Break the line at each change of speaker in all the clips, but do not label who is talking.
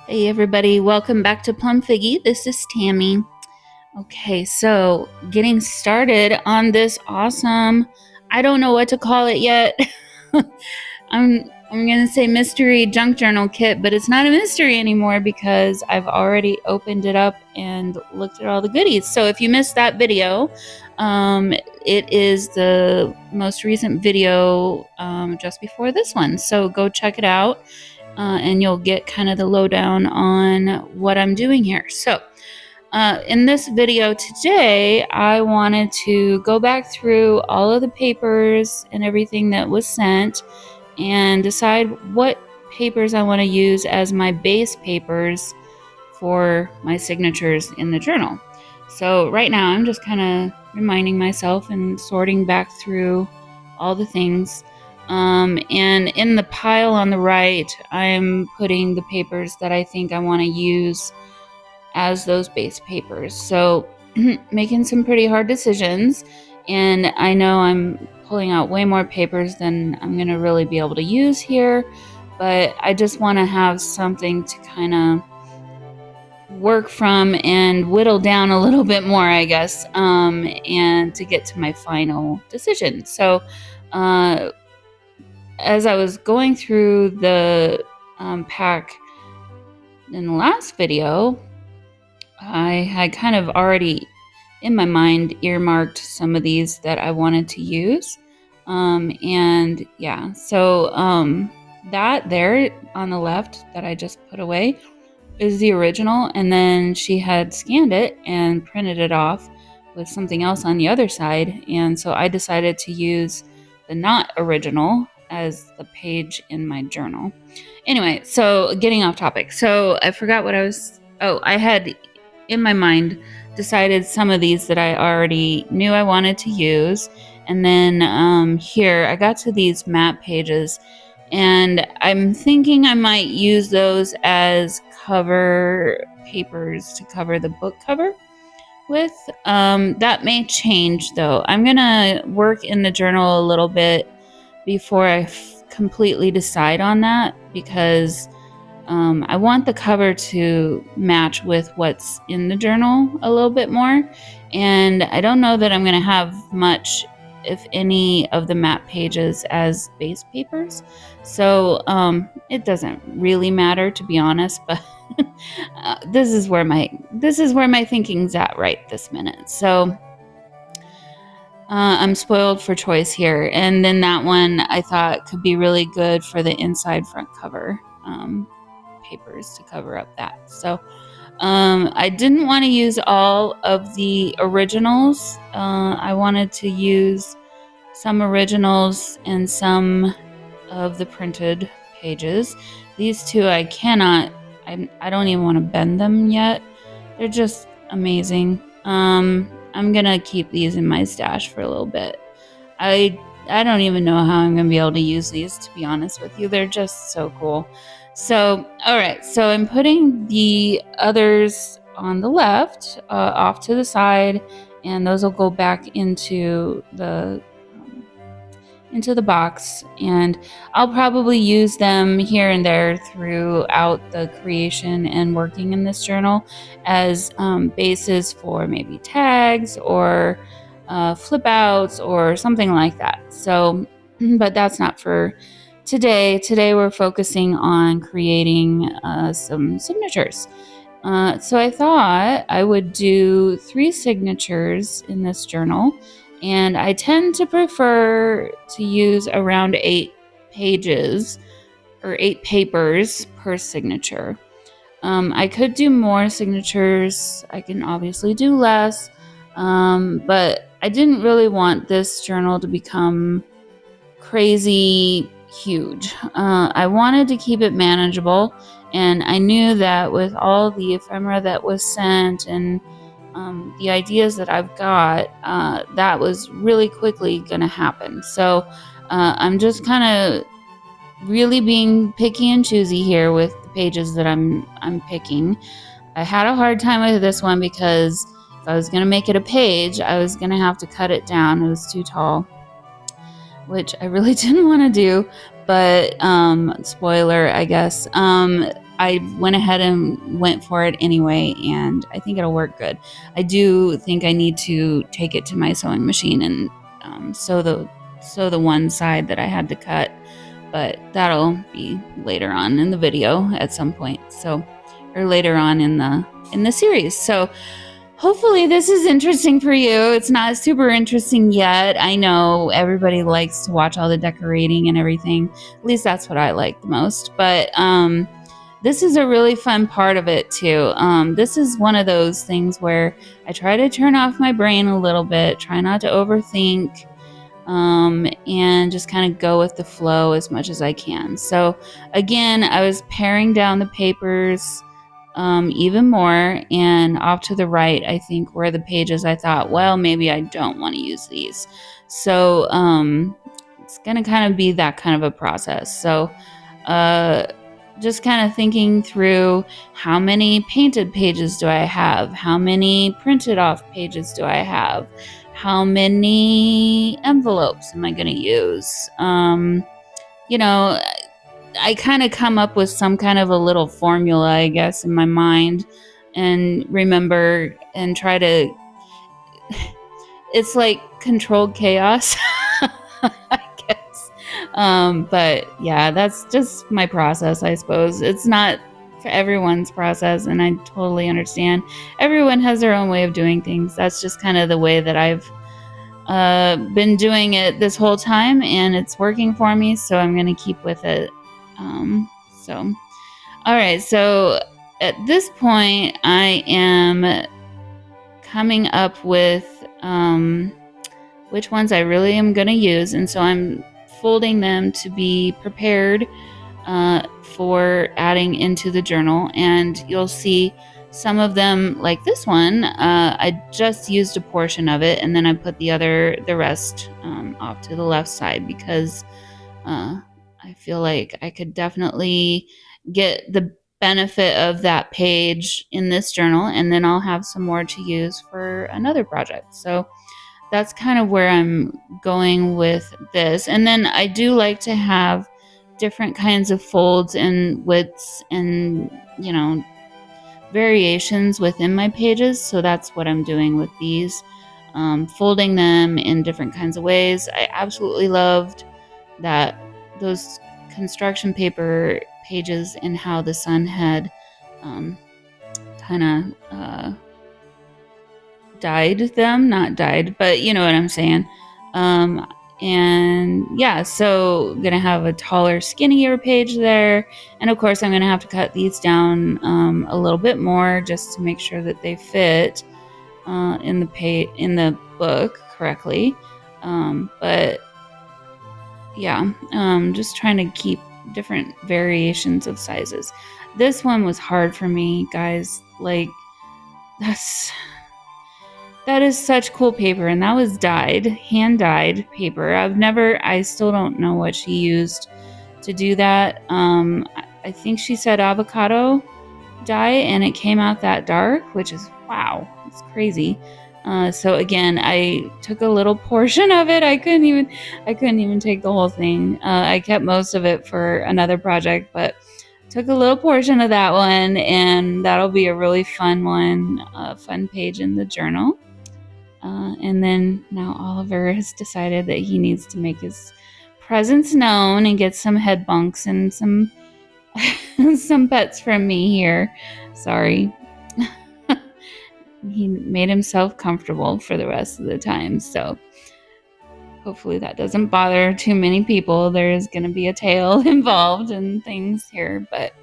Hey everybody, welcome back to Plum Figgy. This is Tammy. Okay, so getting started on this awesome, I don't know what to call it yet. I'm gonna say mystery junk journal kit, but it's not a mystery anymore because I've already opened it up and looked at all the goodies. So if you missed that video, it is the most recent video just before this one. So go check it out. And you'll get kind of the lowdown on what I'm doing here. So in this video today, I wanted to go back through all of the papers and everything that was sent and decide what papers I want to use as my base papers for my signatures in the journal. So right now I'm just kind of reminding myself and sorting back through all the things. And in the pile on the right, I'm putting the papers that I think I want to use as those base papers. So making some pretty hard decisions. And I know I'm pulling out way more papers than I'm going to really be able to use here. But I just want to have something to kind of work from and whittle down a little bit more, I guess, and to get to my final decision. So as I was going through the pack in the last video, I had kind of already in my mind earmarked some of these that I wanted to use. And yeah, so that there on the left that I just put away is the original, and then she had scanned it and printed it off with something else on the other side, and so I decided to use the not original as the page in my journal. Anyway, so getting off topic. So I forgot what I had in my mind decided some of these that I already knew I wanted to use, and then here I got to these map pages, and I'm thinking I might use those as cover papers to cover the book cover with. That may change though. I'm gonna work in the journal a little bit before I completely decide on that, because I want the cover to match with what's in the journal a little bit more. And I don't know that I'm going to have much, if any, of the map pages as base papers. So it doesn't really matter, to be honest, but this is where my thinking's at right this minute. So I'm spoiled for choice here. And then that one I thought could be really good for the inside front cover papers to cover up that. So I didn't want to use all of the originals. I wanted to use some originals and some of the printed pages. These two I cannot, I don't even want to bend them yet. They're just amazing. I'm gonna keep these in my stash for a little bit. I don't even know how I'm gonna be able to use these, to be honest with you. They're just so cool. So, all right, so I'm putting the others on the left, off to the side, and those will go back into the box, and I'll probably use them here and there throughout the creation and working in this journal as bases for maybe tags or flip outs or something like that. So, but that's not for today. Today we're focusing on creating some signatures. So I thought I would do 3 signatures in this journal, and I tend to prefer to use around 8 pages or 8 papers per signature. I could do more signatures. I can obviously do less, but I didn't really want this journal to become crazy huge. I wanted to keep it manageable, and I knew that with all the ephemera that was sent and the ideas that I've got, that was really quickly going to happen. So I'm just kind of really being picky and choosy here with the pages that I'm picking. I had a hard time with this one because if I was going to make it a page, I was going to have to cut it down. It was too tall, which I really didn't want to do, but spoiler, I guess. I went ahead and went for it anyway, and I think it'll work good. I do think I need to take it to my sewing machine and sew the one side that I had to cut, but that'll be later on in the video at some point. So, or later on in the series. So, hopefully this is interesting for you. It's not super interesting yet. I know everybody likes to watch all the decorating and everything. At least that's what I like the most. But this is a really fun part of it too. This is one of those things where I try to turn off my brain a little bit, try not to overthink, and just kind of go with the flow as much as I can. So again, I was paring down the papers even more, and off to the right, I think, were the pages I thought, well, maybe I don't want to use these. So it's going to kind of be that kind of a process. So just kind of thinking through, how many painted pages do I have? How many printed off pages do I have? How many envelopes am I going to use? You know, I kind of come up with some kind of a little formula, I guess, in my mind, and remember and try to, it's like controlled chaos, I guess. But yeah, that's just my process, I suppose. It's not for everyone's process, and I totally understand. Everyone has their own way of doing things. That's just kind of the way that I've been doing it this whole time, and it's working for me, so I'm going to keep with it. All right, so at this point, I am coming up with which ones I really am going to use, and so I'm folding them to be prepared for adding into the journal. And you'll see some of them, like this one, I just used a portion of it, and then I put the rest off to the left side, because I feel like I could definitely get the benefit of that page in this journal, and then I'll have some more to use for another project. So that's kind of where I'm going with this. And then I do like to have different kinds of folds and widths and, variations within my pages. So that's what I'm doing with these, folding them in different kinds of ways. I absolutely loved those construction paper pages, and how the sun had kind of dyed them, not dyed, but you know what I'm saying. And yeah, so I'm gonna have a taller, skinnier page there, and of course I'm gonna have to cut these down a little bit more just to make sure that they fit in the book correctly. But yeah, just trying to keep different variations of sizes. This one was hard for me, guys. Like, that is such cool paper, and that was hand dyed paper. I still don't know what she used to do that. I think she said avocado dye, and it came out that dark, which is, wow, it's crazy. So again, I took a little portion of it. I couldn't even take the whole thing. I kept most of it for another project, but took a little portion of that one, and that'll be a really fun one, fun page in the journal. And then now Oliver has decided that he needs to make his presence known and get some head bunks and some some pets from me here. Sorry. He made himself comfortable for the rest of the time, so hopefully that doesn't bother too many people. There's going to be a tail involved and things here, but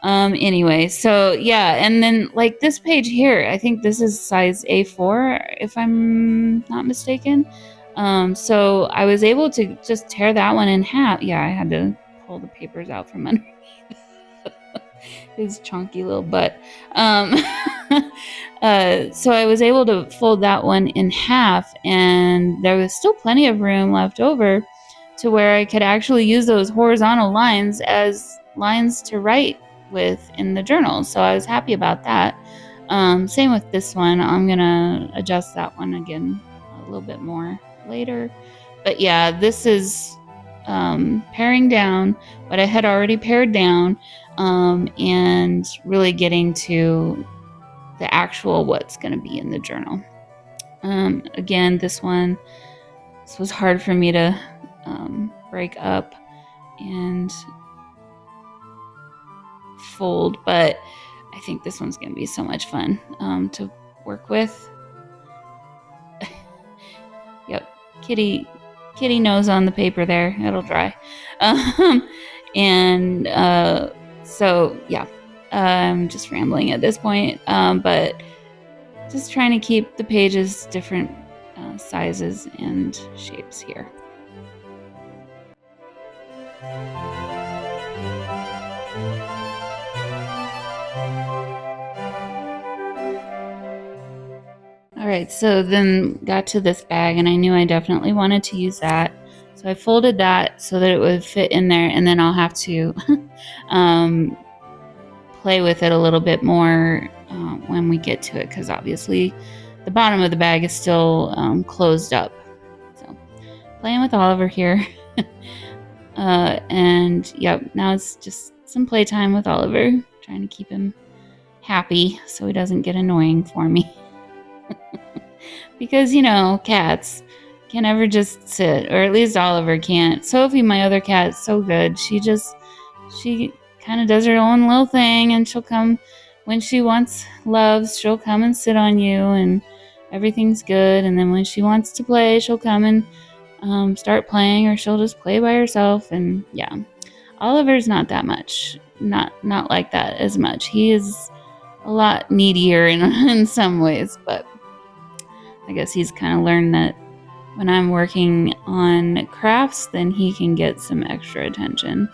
anyway, so yeah, and then like this page here, I think this is size A4 if I'm not mistaken. So I was able to just tear that one in half. Yeah, I had to pull the papers out from underneath his chunky little butt. So I was able to fold that one in half, and there was still plenty of room left over to where I could actually use those horizontal lines as lines to write with in the journal. So I was happy about that. Same with this one. I'm gonna adjust that one again a little bit more later. But yeah, this is paring down what I had already pared down, and really getting to the actual what's going to be in the journal. Again, this was hard for me to break up and fold, but I think this one's going to be so much fun to work with. Yep, kitty nose on the paper there. It'll dry. And so yeah, I'm just rambling at this point, but just trying to keep the pages different sizes and shapes here. All right, so then got to this bag, and I knew I definitely wanted to use that. So I folded that so that it would fit in there, and then I'll have to play with it a little bit more when we get to it, because obviously the bottom of the bag is still closed up. So playing with Oliver here. And yep, now it's just some playtime with Oliver, trying to keep him happy so he doesn't get annoying for me. Because, you know, cats can never just sit, or at least Oliver can't. Sophie, my other cat, is so good. She kind of does her own little thing, and she'll come when she wants loves. She'll come and sit on you, and everything's good. And then when she wants to play, she'll come and start playing, or she'll just play by herself. And yeah, Oliver's not that much, not like that as much. He is a lot needier in some ways, but I guess he's kind of learned that when I'm working on crafts, then he can get some extra attention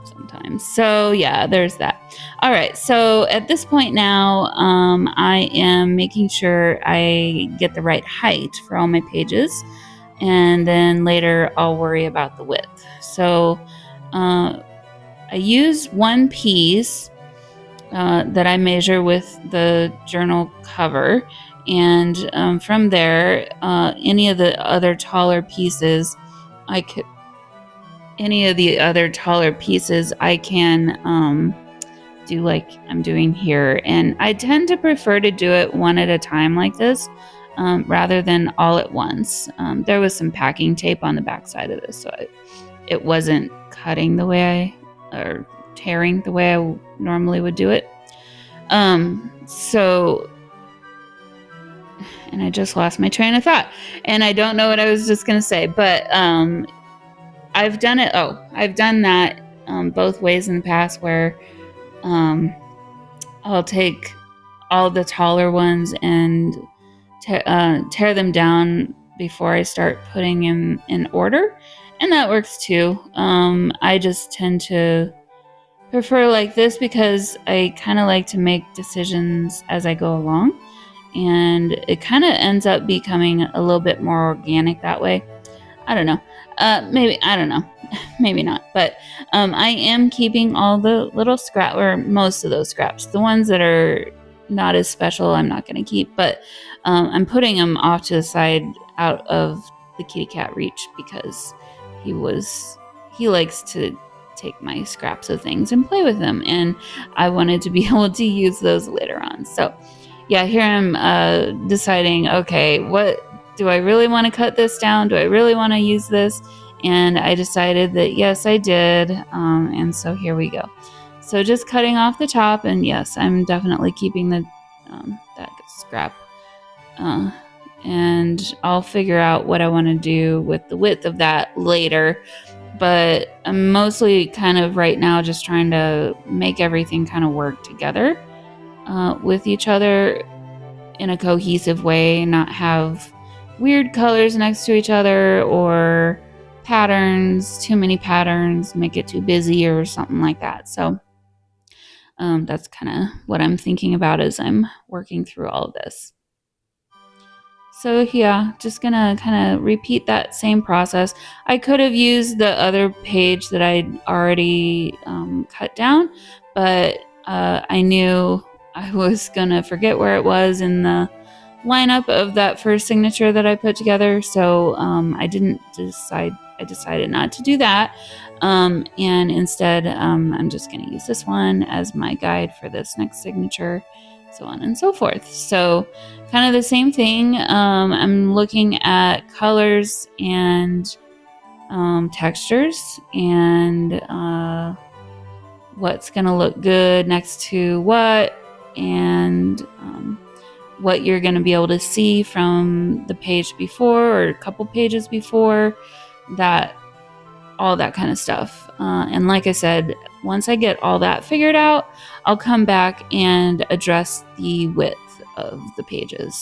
sometimes. So yeah, there's that. All right, so at this point now, I am making sure I get the right height for all my pages, and then later I'll worry about the width. So I use one piece that I measure with the journal cover. And from there, any of the other taller pieces, I can do like I'm doing here. And I tend to prefer to do it one at a time like this, rather than all at once. There was some packing tape on the back side of this, so it wasn't cutting the way or tearing the way I normally would do it. And I just lost my train of thought, and I don't know what I was just going to say, but I've done it. Oh, I've done that both ways in the past, where I'll take all the taller ones and tear them down before I start putting them in order, and that works too. I just tend to prefer like this because I kind of like to make decisions as I go along. And it kind of ends up becoming a little bit more organic that way. I don't know. Maybe, I don't know. Maybe not. But I am keeping all the little or most of those scraps. The ones that are not as special, I'm not going to keep. But I'm putting them off to the side out of the kitty cat reach, because he likes to take my scraps of things and play with them. And I wanted to be able to use those later on. So yeah, here I'm deciding, okay, what do I really want to cut this down? Do I really want to use this? And I decided that yes, I did. And so here we go. So just cutting off the top, and yes, I'm definitely keeping that scrap. And I'll figure out what I want to do with the width of that later. But I'm mostly kind of right now just trying to make everything kind of work together with each other in a cohesive way, not have weird colors next to each other or too many patterns, make it too busy or something like that. So that's kind of what I'm thinking about as I'm working through all of this. So yeah, just gonna kind of repeat that same process. I could have used the other page that I'd already cut down, but I knew I was gonna forget where it was in the lineup of that first signature that I put together. So I decided not to do that. And instead, I'm just going to use this one as my guide for this next signature, so on and so forth. So kind of the same thing. I'm looking at colors and textures and what's going to look good next to what, and what you're going to be able to see from the page before or a couple pages before that, all that kind of stuff. And like I said, once I get all that figured out, I'll come back and address the width of the pages.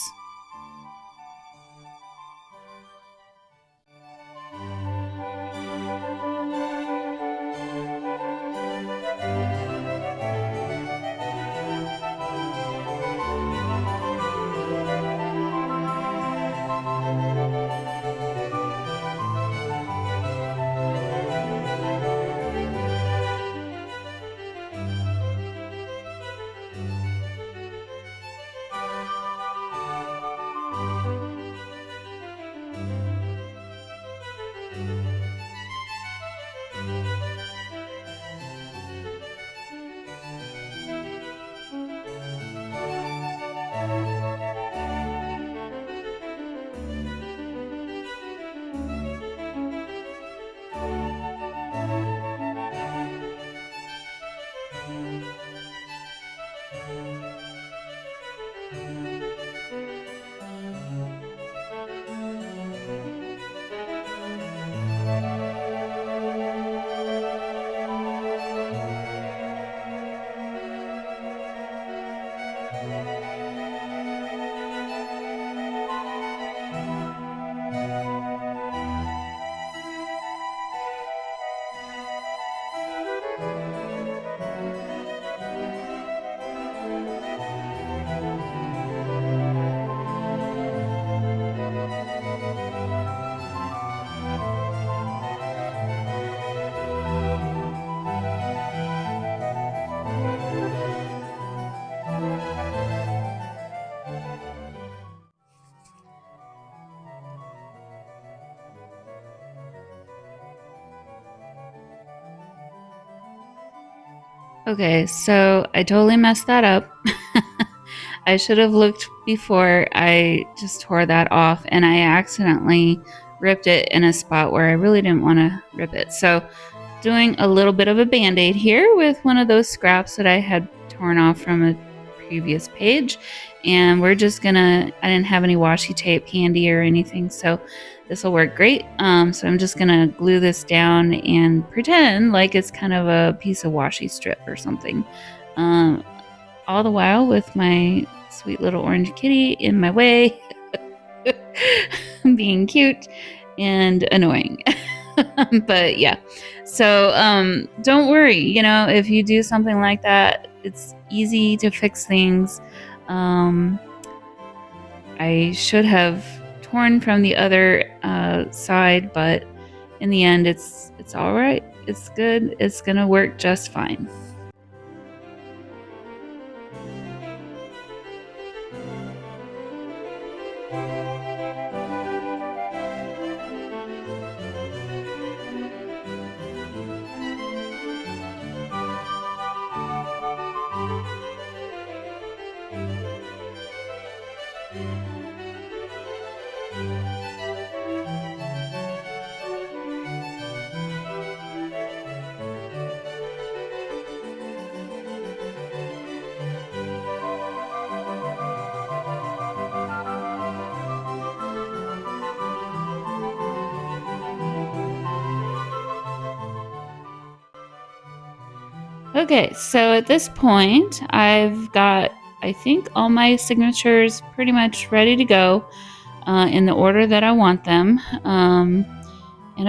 Okay, so I totally messed that up. I should have looked before. I just tore that off, and I accidentally ripped it in a spot where I really didn't want to rip it. So doing a little bit of a band-aid here with one of those scraps that I had torn off from a previous page, and we're just gonna, I didn't have any washi tape handy or anything, so this will work great. So I'm just gonna glue this down and pretend like it's kind of a piece of washi strip or something, all the while with my sweet little orange kitty in my way, being cute and annoying. But yeah, so don't worry, you know, if you do something like that, it's easy to fix things. I should have torn from the other side, but in the end, it's all right. It's good. It's gonna work just fine. Okay, so at this point, I've got, I think, all my signatures pretty much ready to go in the order that I want them. And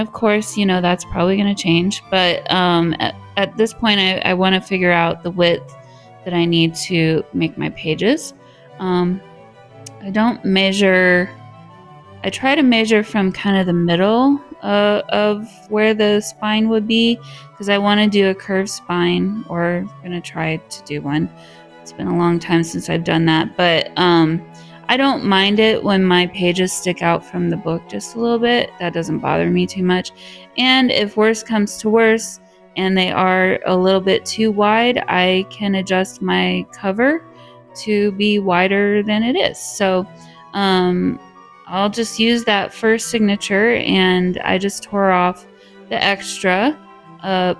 of course, you know, that's probably going to change. But at this point, I want to figure out the width that I need to make my pages. I don't measure, I try to measure from kind of the middle of where the spine would be, because I want to do a curved spine, or I'm going to try to do one. It's been a long time since I've done that, but I don't mind it when my pages stick out from the book just a little bit. That doesn't bother me too much. And if worse comes to worse and they are a little bit too wide, I can adjust my cover to be wider than it is. So I'll just use that first signature, and I just tore off the extra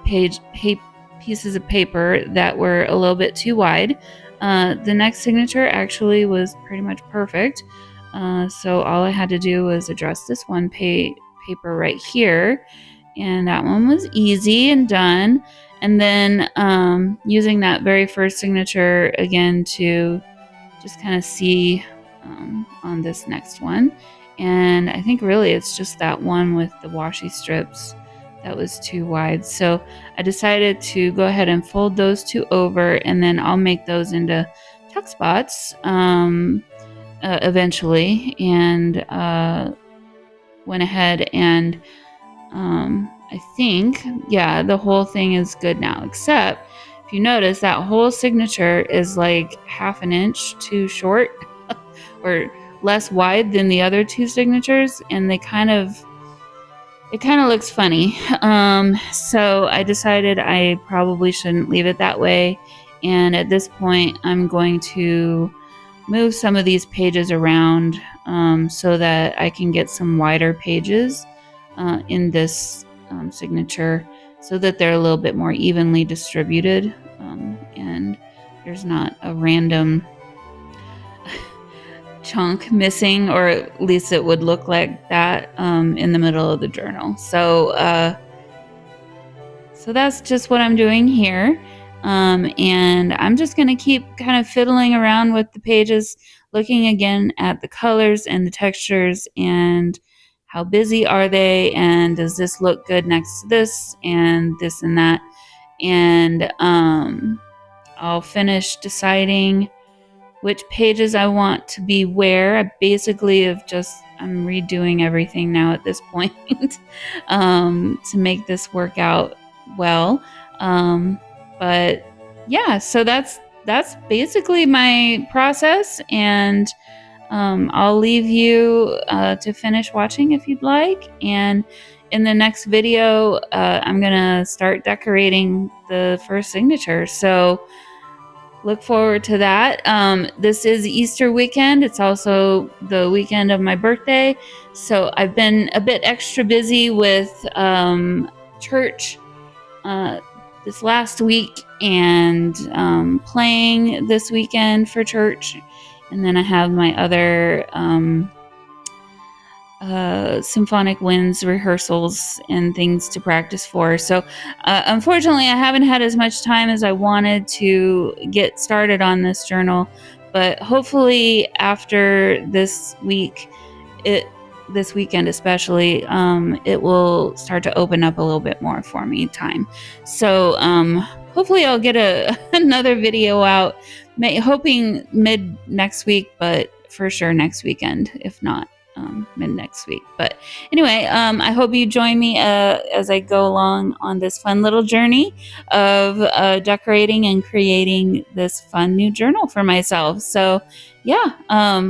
pieces of paper that were a little bit too wide. The next signature actually was pretty much perfect. So all I had to do was address this one paper right here, and that one was easy and done. And then using that very first signature again to just kind of see on this next one. And I think really it's just that one with the washi strips that was too wide. So I decided to go ahead and fold those two over, and then I'll make those into tuck spots eventually. And went ahead and I think, yeah, the whole thing is good now, except if you notice that whole signature is like half an inch too short or less wide than the other two signatures, and it kind of looks funny. So I decided I probably shouldn't leave it that way, and at this point I'm going to move some of these pages around so that I can get some wider pages in this signature, so that they're a little bit more evenly distributed, and there's not a random chunk missing, or at least it would look like that in the middle of the journal. So that's just what I'm doing here. And I'm just going to keep kind of fiddling around with the pages, looking again at the colors and the textures and how busy are they, and does this look good next to this and this and that. And I'll finish deciding which pages I want to be where. I basically I'm redoing everything now at this point to make this work out well. But yeah, so that's basically my process, and I'll leave you to finish watching if you'd like. And in the next video, I'm gonna start decorating the first signature. So look forward to that. This is Easter weekend. It's also the weekend of my birthday. So I've been a bit extra busy with church this last week, and playing this weekend for church. And then I have my other symphonic winds rehearsals and things to practice for. So unfortunately, I haven't had as much time as I wanted to get started on this journal, but hopefully after this week, this weekend especially, it will start to open up a little bit more for me time. So hopefully I'll get another video out, hoping mid next week, but for sure next weekend, if not mid next week. But anyway, I hope you join me as I go along on this fun little journey of decorating and creating this fun new journal for myself. So yeah,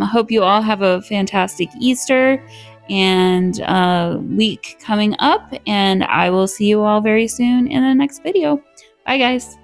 hope you all have a fantastic Easter and week coming up, and I will see you all very soon in the next video. Bye guys.